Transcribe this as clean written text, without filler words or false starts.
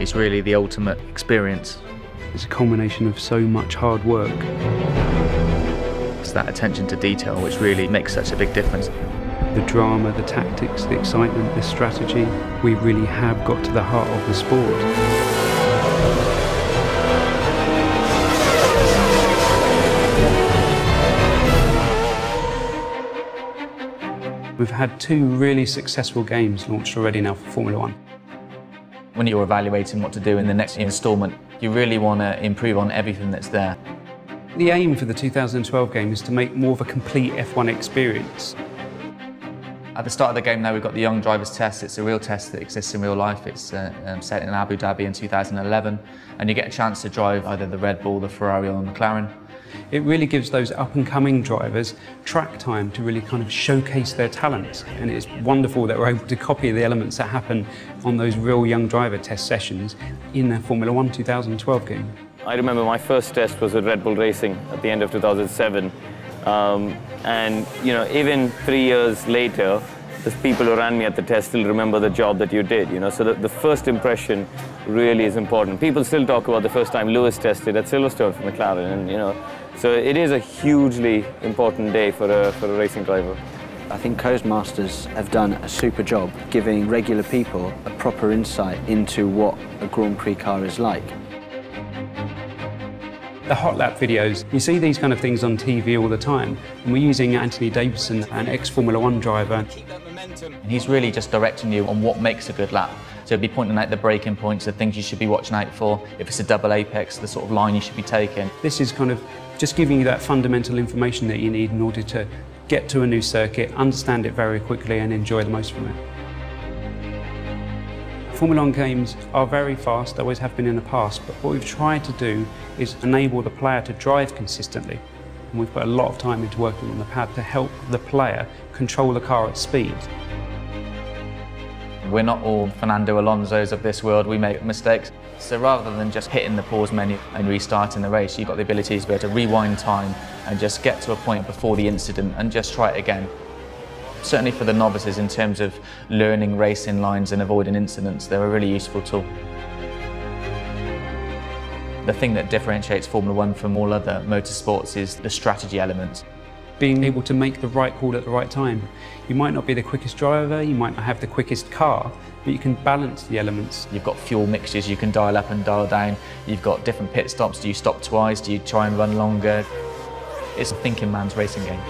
It's really the ultimate experience. It's a culmination of so much hard work. It's that attention to detail which really makes such a big difference. The drama, the tactics, the excitement, the strategy, we really have got to the heart of the sport. We've had 2 really successful games launched already now for Formula 1. When you're evaluating what to do in the next instalment, you really want to improve on everything that's there. The aim for the 2012 game is to make more of a complete F1 experience. At the start of the game now, we've got the Young Drivers Test. It's a real test that exists in real life. It's set in Abu Dhabi in 2011, and you get a chance to drive either the Red Bull, the Ferrari or the McLaren. It really gives those up-and-coming drivers track time to really kind of showcase their talents, and it's wonderful that we're able to copy the elements that happen on those real young driver test sessions in the Formula 1 2012 game. I remember my first test was with Red Bull Racing at the end of 2007. And you know, even 3 years later, the people who ran me at the test still remember the job that you did, you know, so the first impression really is important. People still talk about the first time Lewis tested at Silverstone for McLaren, and you know, so it is a hugely important day for a racing driver. I think Codemasters have done a super job giving regular people a proper insight into what a Grand Prix car is like. The hot lap videos, you see these kind of things on TV all the time, and we're using Anthony Davidson, an ex-Formula 1 driver. And he's really just directing you on what makes a good lap. So he'll be pointing out the braking points, the things you should be watching out for. If it's a double apex, the sort of line you should be taking. This is kind of just giving you that fundamental information that you need in order to get to a new circuit, understand it very quickly and enjoy the most from it. Formula 1 games are very fast, always have been in the past, but what we've tried to do is enable the player to drive consistently. And we've put a lot of time into working on the pad to help the player control the car at speed. We're not all Fernando Alonso's of this world, we make mistakes. So rather than just hitting the pause menu and restarting the race, you've got the ability to be able to rewind time and just get to a point before the incident and just try it again. Certainly for the novices, in terms of learning racing lines and avoiding incidents, they're a really useful tool. The thing that differentiates Formula 1 from all other motorsports is the strategy element. Being able to make the right call at the right time. You might not be the quickest driver, you might not have the quickest car, but you can balance the elements. You've got fuel mixtures you can dial up and dial down. You've got different pit stops. Do you stop twice? Do you try and run longer? It's a thinking man's racing game.